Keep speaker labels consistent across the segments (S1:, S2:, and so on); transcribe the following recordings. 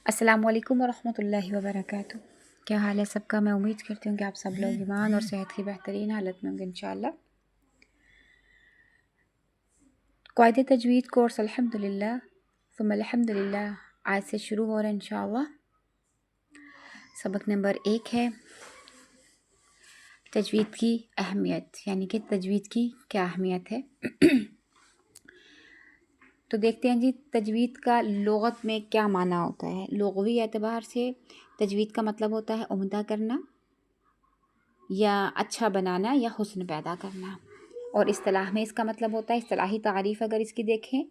S1: السلام علیکم ورحمۃ اللہ وبرکاتہ۔ کیا حال ہے سب کا؟ میں امید کرتی ہوں کہ آپ سب لوگ ایمان اور صحت کی بہترین حالت میں ہوں گے انشاءاللہ۔ قواعد تجوید کورس الحمدللہ ثم الحمدللہ آج سے شروع ہو رہا ہے انشاءاللہ۔ سبق نمبر 1 ہے تجوید کی اہمیت، یعنی کہ تجوید کی کیا اہمیت ہے۔ تو دیکھتے ہیں جی تجوید کا لغت میں کیا معنی ہوتا ہے۔ لغوی اعتبار سے تجوید کا مطلب ہوتا ہے عمدہ کرنا یا اچھا بنانا یا حسن پیدا کرنا، اور اصطلاح میں اس کا مطلب ہوتا ہے، اصطلاحی تعریف اگر اس کی دیکھیں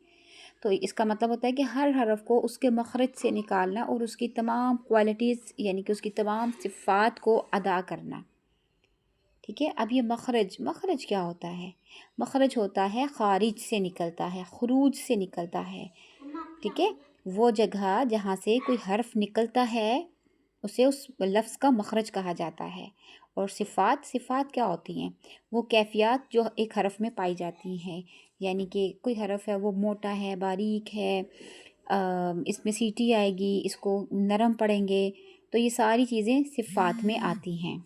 S1: تو اس کا مطلب ہوتا ہے کہ ہر حرف کو اس کے مخرج سے نکالنا اور اس کی تمام کوالٹیز یعنی کہ اس کی تمام صفات کو ادا کرنا۔ ٹھیک ہے، اب یہ مخرج کیا ہوتا ہے؟ مخرج ہوتا ہے خارج سے نکلتا ہے، خروج سے نکلتا ہے۔ ٹھیک ہے، وہ جگہ جہاں سے کوئی حرف نکلتا ہے اسے اس لفظ کا مخرج کہا جاتا ہے۔ اور صفات کیا ہوتی ہیں؟ وہ کیفیات جو ایک حرف میں پائی جاتی ہیں، یعنی کہ کوئی حرف ہے وہ موٹا ہے، باریک ہے، اس میں سیٹی آئے گی، اس کو نرم پڑھیں گے، تو یہ ساری چیزیں صفات میں آتی ہیں۔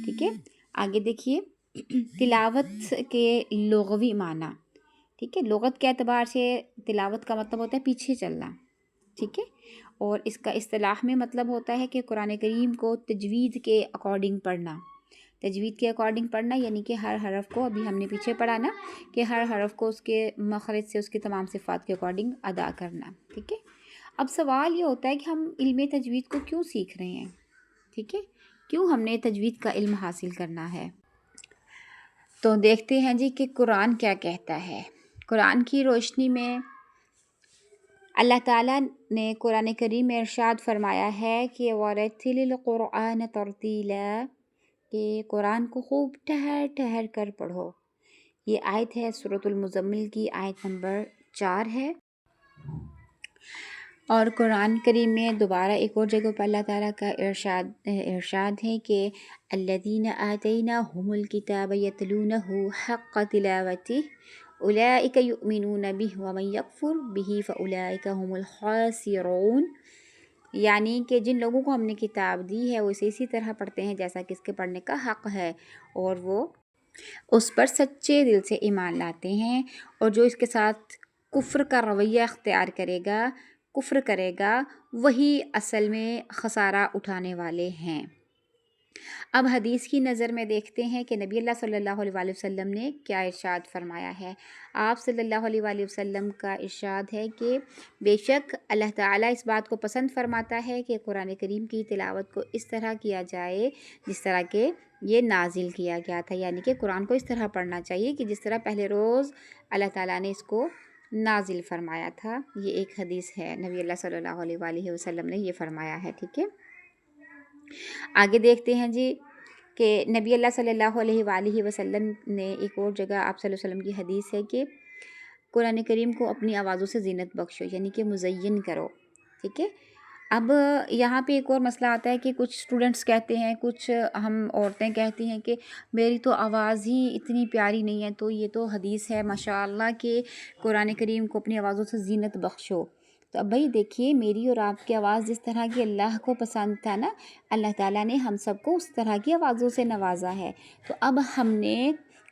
S1: ٹھیک ہے، آگے دیکھیے تلاوت کے لغوی معنی۔ ٹھیک ہے، لغت کے اعتبار سے تلاوت کا مطلب ہوتا ہے پیچھے چلنا۔ ٹھیک ہے، اور اس کا اصطلاح میں مطلب ہوتا ہے کہ قرآن کریم کو تجوید کے اکارڈنگ پڑھنا۔ تجوید کے اکارڈنگ پڑھنا یعنی کہ ہر حرف کو، ابھی ہم نے پیچھے پڑھا نا کہ ہر حرف کو اس کے مخرج سے اس کی تمام صفات کے اکارڈنگ ادا کرنا۔ ٹھیک ہے، اب سوال یہ ہوتا ہے کہ ہم علم تجوید کو کیوں سیکھ رہے ہیں؟ ٹھیک ہے، کیوں ہم نے تجوید کا علم حاصل کرنا ہے؟ تو دیکھتے ہیں جی کہ قرآن کیا کہتا ہے۔ قرآن کی روشنی میں اللہ تعالیٰ نے قرآن کریم میں ارشاد فرمایا ہے کہ وَرَتِّلِ الْقُرْآنَ تَرْتِيلًا، کہ قرآن کو خوب ٹھہر ٹھہر کر پڑھو۔ یہ آیت ہے سورۃ المزمل کی آیت نمبر 4 ہے۔ اور قرآن کریم میں دوبارہ ایک اور جگہ پر اللہ تعالیٰ کا ارشاد ہے کہ الَّذِينَ آتَيْنَاهُمُ الْكِتَابَ يَتْلُونَهُ حَقَّ تِلَاوَتِهِ أُولَئِكَ يُؤْمِنُونَ بِهِ وَمَن يَكْفُرْ بِهِ فَأُولَئِكَ هُمُ الْخَاسِرُونَ، یعنی کہ جن لوگوں کو ہم نے کتاب دی ہے وہ اسے اسی طرح پڑھتے ہیں جیسا کہ اس کے پڑھنے کا حق ہے، اور وہ اس پر سچے دل سے ایمان لاتے ہیں، اور جو اس کے ساتھ کفر کا رویہ اختیار کرے گا وہی اصل میں خسارہ اٹھانے والے ہیں۔ اب حدیث کی نظر میں دیکھتے ہیں کہ نبی اللہ صلی اللہ علیہ وآلہ وسلم نے کیا ارشاد فرمایا ہے۔ آپ صلی اللہ علیہ وآلہ وسلم کا ارشاد ہے کہ بے شک اللہ تعالیٰ اس بات کو پسند فرماتا ہے کہ قرآن کریم کی تلاوت کو اس طرح کیا جائے جس طرح کہ یہ نازل کیا گیا تھا، یعنی کہ قرآن کو اس طرح پڑھنا چاہیے کہ جس طرح پہلے روز اللہ تعالیٰ نے اس کو نازل فرمایا تھا۔ یہ ایک حدیث ہے، نبی اللہ صلی اللہ علیہ وآلہ وسلم نے یہ فرمایا ہے۔ ٹھیک ہے، آگے دیکھتے ہیں جی کہ نبی اللہ صلی اللہ علیہ وآلہ وسلم نے ایک اور جگہ آپ صلی اللہ علیہ وسلم کی حدیث ہے کہ قرآن کریم کو اپنی آوازوں سے زینت بخشو، یعنی کہ مزین کرو۔ ٹھیک ہے، اب یہاں پہ ایک اور مسئلہ آتا ہے کہ کچھ اسٹوڈنٹس کہتے ہیں، کچھ ہم عورتیں کہتی ہیں کہ میری تو آواز ہی اتنی پیاری نہیں ہے، تو یہ تو حدیث ہے ماشاءاللہ کہ قرآن کریم کو اپنی آوازوں سے زینت بخشو۔ تو اب بھائی دیکھیے میری اور آپ کی آواز جس طرح کی اللہ کو پسند تھا نا، اللہ تعالیٰ نے ہم سب کو اس طرح کی آوازوں سے نوازا ہے، تو اب ہم نے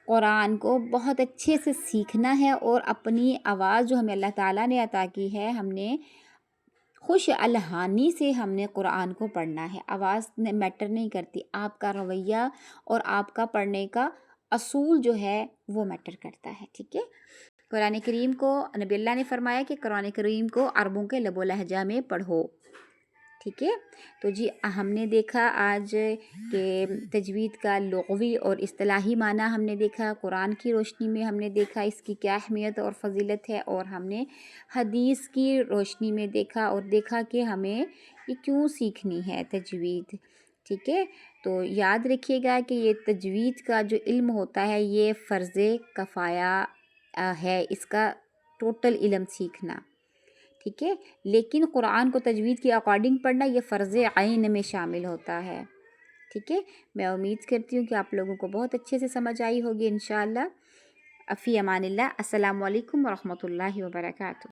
S1: قرآن کو بہت اچھے سے سیکھنا ہے، اور اپنی آواز جو ہمیں اللہ تعالیٰ نے عطا کی ہے ہم نے خوش الحانی سے ہم نے قرآن کو پڑھنا ہے۔ آواز میٹر نہیں کرتی، آپ کا رویہ اور آپ کا پڑھنے کا اصول جو ہے وہ میٹر کرتا ہے۔ ٹھیک ہے، قرآن کریم کو نبی اللہ نے فرمایا کہ قرآن کریم کو عربوں کے لب و لہجہ میں پڑھو۔ ٹھیک ہے، تو جی ہم نے دیکھا آج کہ تجوید کا لغوی اور اصطلاحی معنی ہم نے دیکھا، قرآن کی روشنی میں ہم نے دیکھا اس کی کیا اہمیت اور فضیلت ہے، اور ہم نے حدیث کی روشنی میں دیکھا کہ ہمیں یہ کیوں سیکھنی ہے تجوید۔ ٹھیک ہے، تو یاد رکھیے گا کہ یہ تجوید کا جو علم ہوتا ہے یہ فرض کفایہ ہے، اس کا ٹوٹل علم سیکھنا۔ ٹھیک ہے، لیکن قرآن کو تجوید کے اکارڈنگ پڑھنا یہ فرض عین میں شامل ہوتا ہے۔ ٹھیک ہے، میں امید کرتی ہوں کہ آپ لوگوں کو بہت اچھے سے سمجھ آئی ہوگی انشاءاللہ۔ فی امان اللہ، السلام علیکم ورحمۃ اللہ وبرکاتہ۔